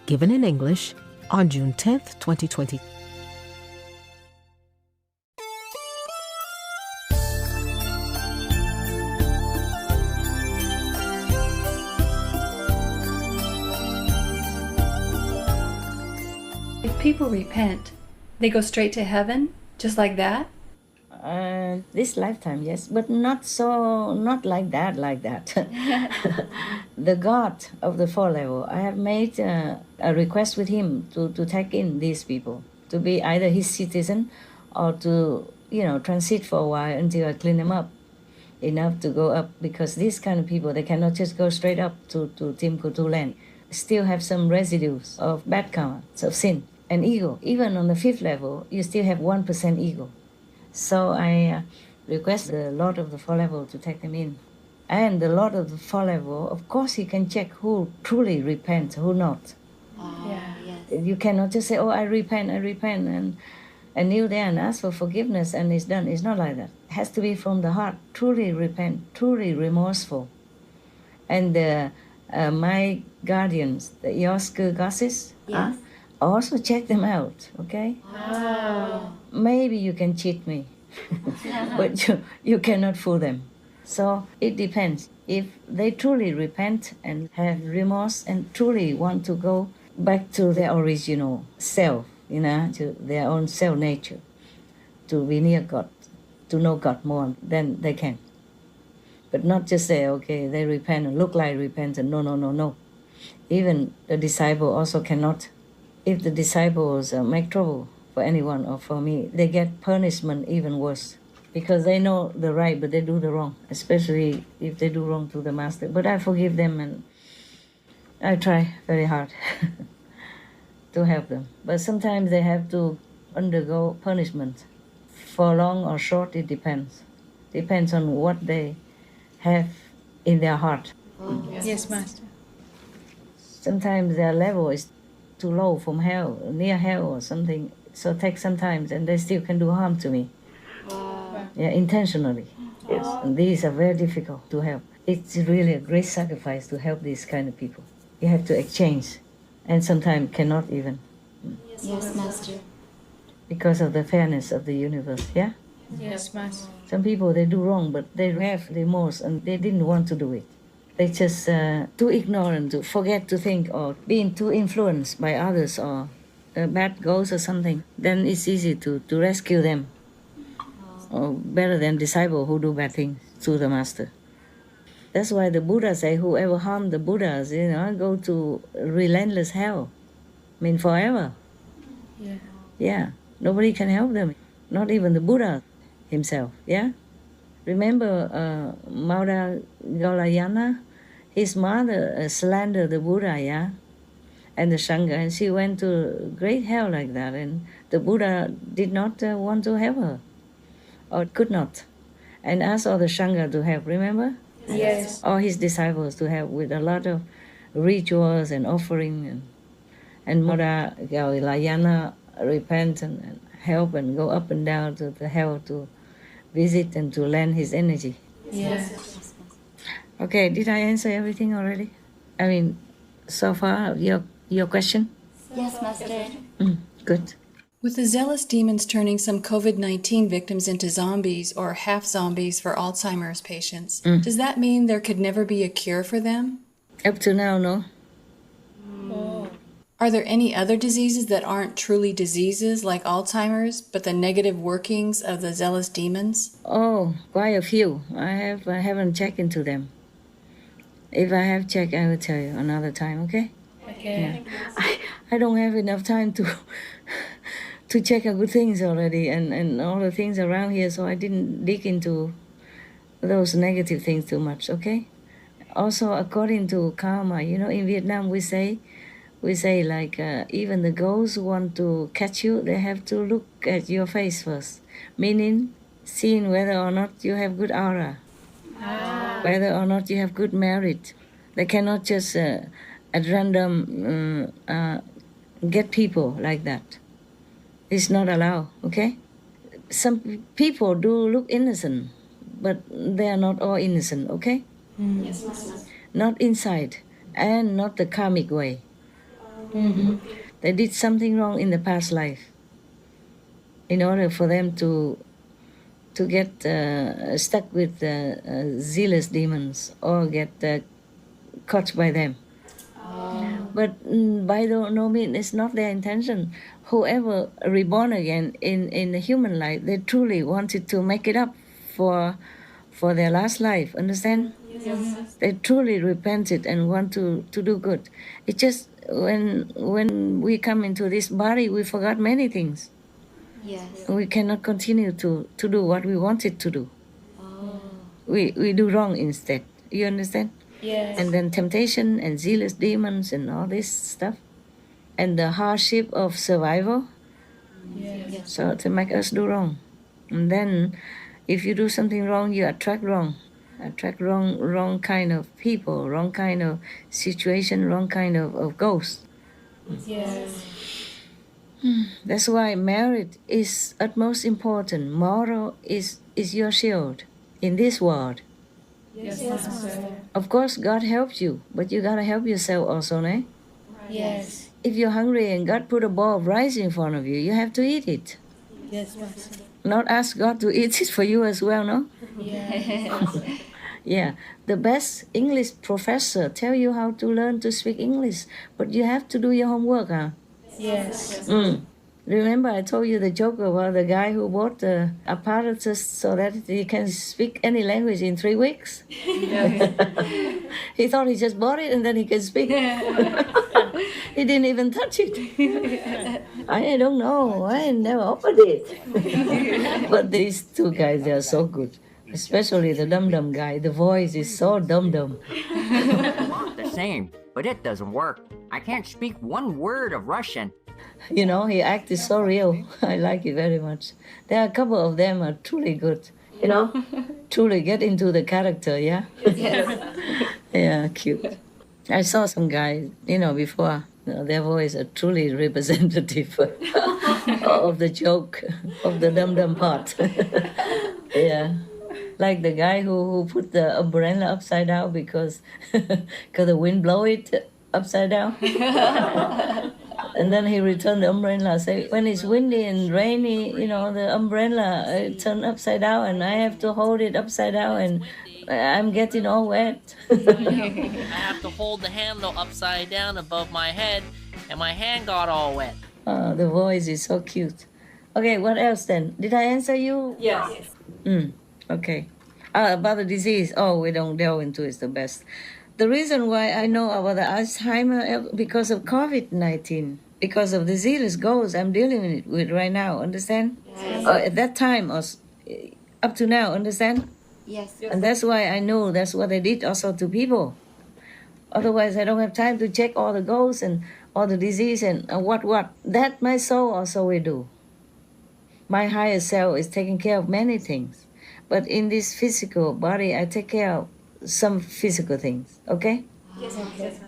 given in English on June 10th, 2020. If people repent, they go straight to heaven, just like that? This lifetime, yes, but not like that. The God of the four level, I have made a request with him to take in these people, to be either his citizen or to, transit for a while until I clean them up enough to go up, because these kind of people, they cannot just go straight up to Timbuktu land. Still have some residues of bad karma, of sin and ego. Even on the fifth level, you still have 1% ego. So I request the Lord of the Four Level to take them in. And the Lord of the Four Level, of course, he can check who truly repents, who not. Yes. You cannot just say, oh, I repent, and kneel there and ask for forgiveness and it's done. It's not like that. It has to be from the heart, truly repent, truly remorseful. And my guardians, the Yosker goddesses, also check them out, okay? Maybe you can cheat me, but you cannot fool them. So it depends. If they truly repent and have remorse and truly want to go back to their original self, to their own self nature, to be near God, to know God more, then they can. But not just say, okay, they repent and look like repentant. No. Even the disciple also cannot. If the disciples make trouble for anyone or for me, they get punishment even worse, because they know the right but they do the wrong, especially if they do wrong to the master. But I forgive them and I try very hard to help them. But sometimes they have to undergo punishment. For long or short, it depends. Depends on what they have in their heart. Yes, Master. Sometimes their level is too low from hell, near hell or something. So it takes some time and they still can do harm to me. Yeah, intentionally. Yes. And these are very difficult to help. It's really a great sacrifice to help these kind of people. You have to exchange, and sometimes cannot even. Yes, Master. Because of the fairness of the universe, yeah? Yes, Master. Some people, they do wrong, but they have remorse and they didn't want to do it. They just too ignorant to forget to think, or being too influenced by others or bad goals or something. Then it's easy to rescue them. Or better than disciples who do bad things to the master. That's why the Buddha say, whoever harmed the Buddhas, go to relentless hell. Forever. Yeah. Nobody can help them. Not even the Buddha himself, yeah? Remember Maura Gaulayana? His mother slandered the Buddha, yeah? And the Sangha, and she went to great hell like that, and the Buddha did not want to help her, or could not, and asked all the Sangha to help, remember? Yes. All his disciples to help with a lot of rituals and offering, and Maura Gaulayana repent and help and go up and down to the hell to visit and to lend his energy. Yes. Okay, did I answer everything already? So far, your question? Yes, Master. Good. With the zealous demons turning some COVID-19 victims into zombies or half-zombies for Alzheimer's patients, does that mean there could never be a cure for them? Up to now, no. Are there any other diseases that aren't truly diseases like Alzheimer's, but the negative workings of the zealous demons? Oh, quite a few. I haven't checked into them. If I have checked, I will tell you another time, okay? Okay. Yeah. I don't have enough time to check good things already and all the things around here, so I didn't dig into those negative things too much, okay? Also, according to karma, in Vietnam we say like even the ghosts who want to catch you, they have to look at your face first, meaning seeing whether or not you have good aura, whether or not you have good merit. They cannot just at random get people like that. It's not allowed, okay? Some people do look innocent, but they are not all innocent, okay? Yes, Master. Not inside, and not the karmic way. They did something wrong in the past life in order for them to get stuck with zealous demons or get caught by them. But by no means, it's not their intention. Whoever reborn again in the human life, they truly wanted to make it up for their last life, understand? Yes. They truly repented and want to do good. It's just when we come into this body, we forgot many things. Yes. We cannot continue to do what we wanted to do. Oh. We do wrong instead. You understand? Yes. And then temptation and zealous demons and all this stuff. And the hardship of survival. Yes. So to make us do wrong. And then if you do something wrong, you attract wrong kind of people, wrong kind of situation, wrong kind of ghost. Yes. That's why marriage is utmost important. Moral is your shield in this world. Yes, Master. Of course, God helps you, but you gotta help yourself also, no? Yes. If you're hungry and God put a bowl of rice in front of you, you have to eat it. Yes, Master. Not ask God to eat it for you as well, no? Yes. Yeah, the best English professor tell you how to learn to speak English, but you have to do your homework, huh? Yes. Remember I told you the joke about the guy who bought the apparatus so that he can speak any language in 3 weeks? He thought he just bought it and then he can speak. He didn't even touch it. I don't know. I never opened it. But these two guys, they are so good. Especially the dum-dum guy. The voice is so dum-dum. The same, but it doesn't work. I can't speak one word of Russian. You know, he acted so real. I like it very much. There are a couple of them are truly good. You know, truly get into the character, yeah? Yeah, cute. I saw some guys, before. Their voice are truly representative of the joke, of the dum-dum part. Yeah. Like the guy who put the umbrella upside down because the wind blow it upside down. And then he returned the umbrella. Say, when it's windy and rainy, the umbrella turned upside down and I have to hold it upside down and I'm getting all wet. I have to hold the handle upside down above my head and my hand got all wet. The voice is so cute. Okay, what else then? Did I answer you? Yes. Okay. About the disease, we don't delve into it, the best. The reason why I know about the Alzheimer because of COVID-19, because of the zealous ghosts I'm dealing with right now, understand? Yes. At that time, or up to now, understand? Yes. And that's why I know that's what they did also to people. Otherwise, I don't have time to check all the ghosts and all the disease and what. That my soul also will do. My higher self is taking care of many things. But in this physical body, I take care of some physical things, okay? Yes.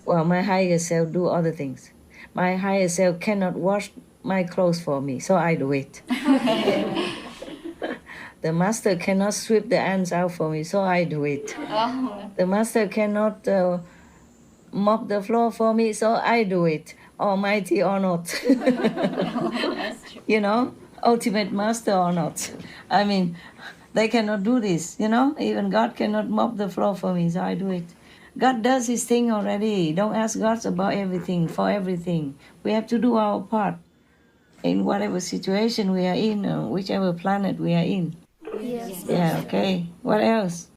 Well, my higher self do other things. My higher self cannot wash my clothes for me, so I do it. The master cannot sweep the ants out for me, so I do it. The master cannot mop the floor for me, so I do it, almighty or not. Ultimate master or not. I mean, they cannot do this, Even God cannot mop the floor for me, so I do it. God does his thing already. Don't ask God about everything, for everything. We have to do our part in whatever situation we are in, or whichever planet we are in. Yes. Yeah, okay. What else?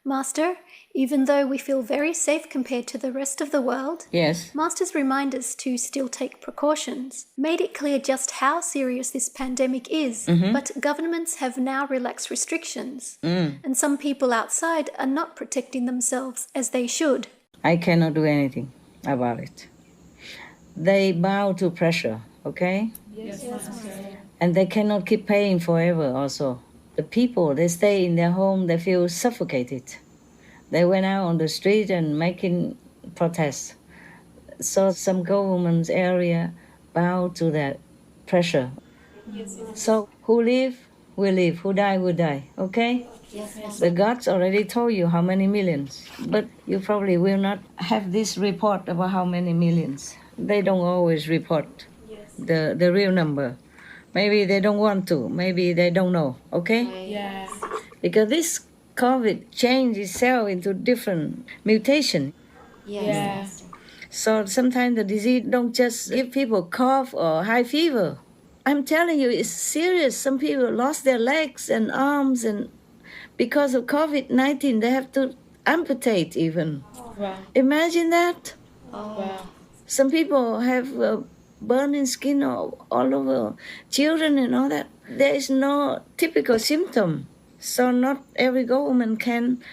Master, even though we feel very safe compared to the rest of the world, Yes. Master's remind us to still take precautions, made it clear just how serious this pandemic is, but governments have now relaxed restrictions, and some people outside are not protecting themselves as they should. I cannot do anything about it. They bow to pressure, okay? Yes, Master. And they cannot keep paying forever also. The people, they stay in their home, they feel suffocated. They went out on the street and making protests. So some government area bow to that pressure. So who live, will live. Who die, will die. Okay? Yes, Master. The gods already told you how many millions. But you probably will not have this report about how many millions. they don't always report the real number. Maybe they don't want to. Maybe they don't know. Okay? Yes. Because this COVID changed itself into different mutation. Yes. So sometimes the disease don't just give people cough or high fever. I'm telling you, it's serious. Some people lost their legs and arms, and because of COVID-19, they have to amputate even. Wow. Imagine that. Wow. Some people have burning skin all over, children and all that. There is no typical symptom. So not every government can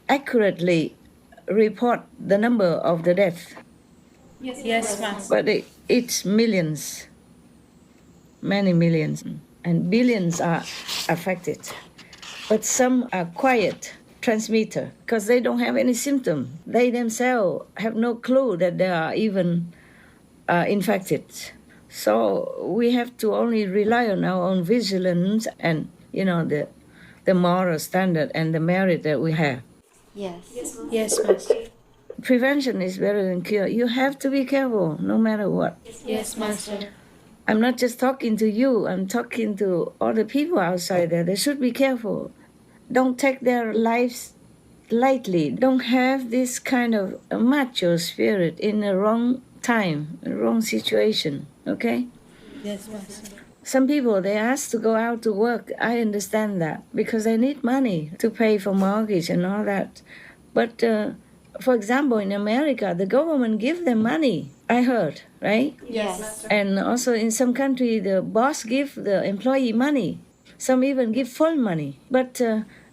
accurately report the number of the death. Yes, Master. But it's millions, many millions, and billions are affected. But some are quiet transmitter because they don't have any symptom. They themselves have no clue that they are even infected. So we have to only rely on our own vigilance and, the moral standard and the merit that we have. Yes. Yes, Master. Prevention is better than cure. You have to be careful no matter what. Yes, Master. I'm not just talking to you, I'm talking to all the people outside there. They should be careful. Don't take their lives lightly. Don't have this kind of macho spirit in the wrong time, wrong situation, okay? Yes, Master. Some people, they ask to go out to work. I understand that because they need money to pay for mortgage and all that. But for example, in America, the government give them money. I heard, right? Yes. And also in some country, the boss give the employee money. Some even give full money. But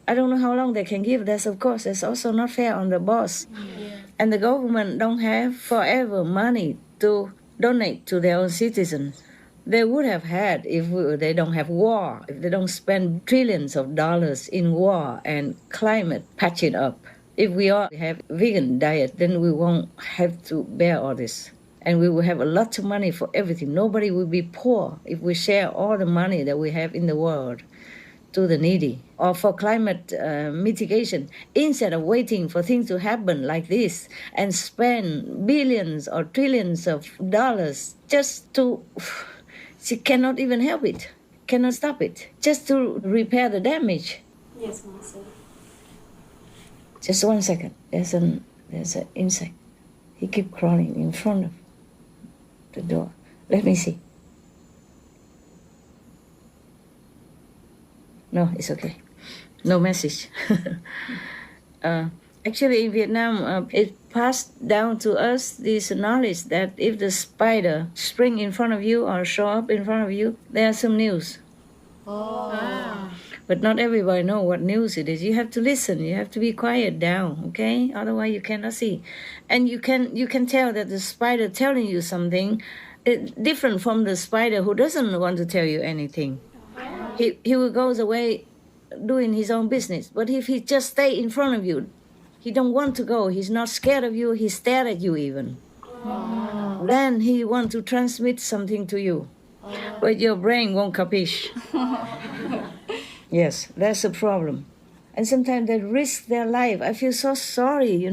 I don't know how long they can give. That's also not fair on the boss. And the government don't have forever money to donate to their own citizens. They would have had if they don't have war, if they don't spend trillions of dollars in war and climate patching up. If we all have vegan diet, then we won't have to bear all this. And we will have a lot of money for everything. Nobody will be poor if we share all the money that we have in the world to the needy. Or for climate mitigation, instead of waiting for things to happen like this and spend billions or trillions of dollars just to... She cannot even help it, cannot stop it, just to repair the damage. Yes, Master. Just 1 second. There's an insect. He keep crawling in front of the door. Let me see. No, it's okay. No message. Actually, in Vietnam, it passed down to us this knowledge that if the spider spring in front of you or show up in front of you, there's some news. But not everybody know what news it is. You have to listen. You have to be quiet down, okay? Otherwise, you cannot see. And you can tell that the spider telling you something different from the spider who doesn't want to tell you anything. He will go away doing his own business. But if he just stay in front of you, he don't want to go. He's not scared of you. He stare at you even. Then he want to transmit something to you. But your brain won't capiche. Yes, that's a problem. And sometimes they risk their life. I feel so sorry,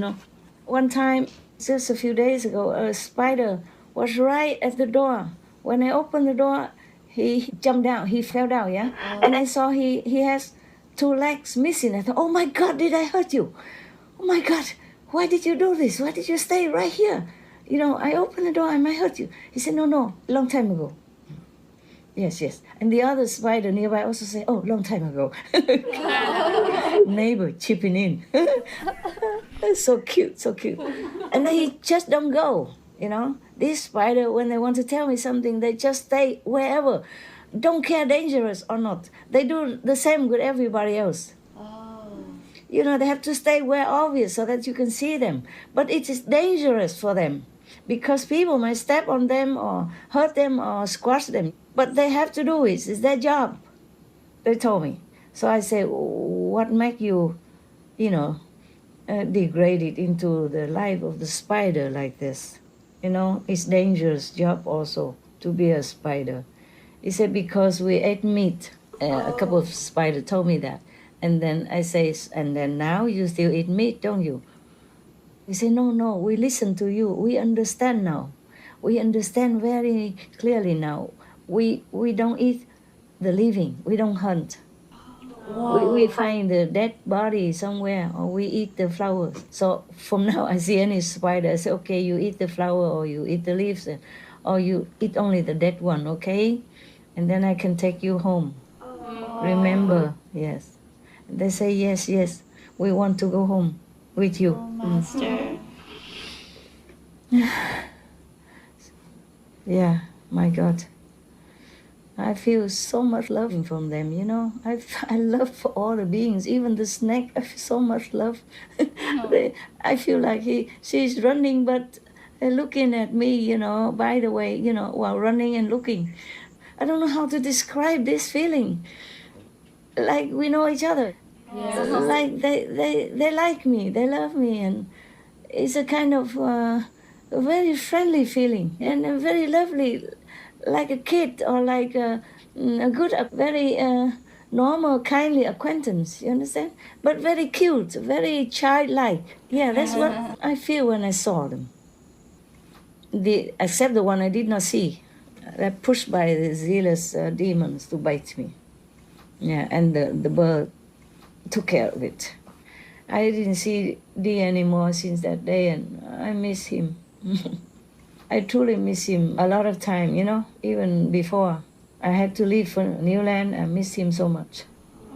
One time, just a few days ago, a spider was right at the door. When I opened the door, he jumped down. He fell down, yeah? And I saw he has 2 legs missing. I thought, oh my God, did I hurt you? Oh my God, why did you do this? Why did you stay right here? I opened the door, I might hurt you. He said, no, long time ago. Yes. And the other spider nearby also said, oh, long time ago. Neighbor chipping in. So cute. And they just don't go, This spider, when they want to tell me something, they just stay wherever. Don't care dangerous or not. They do the same with everybody else. They have to stay where obvious so that you can see them. But it is dangerous for them because people might step on them or hurt them or squash them. But they have to do it. It's their job, they told me. So I say, what make you, degrade it into the life of the spider like this? It's dangerous job also to be a spider. He said, because we ate meat. A couple of spiders told me that. And then I say, and then now you still eat meat, don't you? He said, no, we listen to you. We understand now. We understand very clearly now. We don't eat the living. We don't hunt. We find the dead body somewhere, or we eat the flowers. So from now, I see any spider, I say, okay, you eat the flower, or you eat the leaves, or you eat only the dead one, okay? And then I can take you home. Remember, yes. They say, yes, yes, we want to go home with you. Master. Yeah, my God. I feel so much love from them, you know. I love for all the beings, even the snake. I feel so much love. I feel like she's running, but looking at me, you know, by the way, you know, while running and looking. I don't know how to describe this feeling. Like we know each other. Yeah. Like they like me, they love me, and it's a kind of a very friendly feeling and a very lovely, like a kid or like a good, very normal, kindly acquaintance, you understand? But very cute, very childlike. Yeah, that's what I feel when I saw them. Except the one I did not see. They're pushed by the zealous demons to bite me. Yeah, and the bird took care of it. I didn't see Dee anymore since that day, and I miss him. I truly miss him a lot of time, you know, even before I had to leave for New Land. I missed him so much.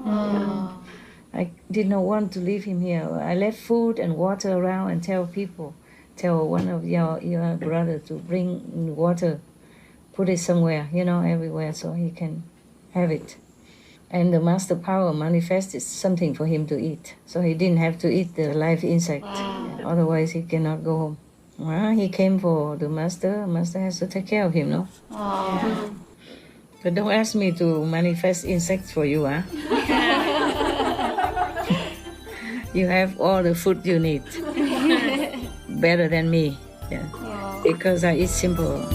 I did not want to leave him here. I left food and water around and tell one of your brother to bring water, put it somewhere, you know, everywhere so he can have it. And the master power manifested something for him to eat. So he didn't have to eat the live insect. Otherwise he cannot go home. Well, he came for the master. Master has to take care of him, no? Yeah. But don't ask me to manifest insects for you, huh? You have all the food you need. Better than me. Yeah. Because I eat simple.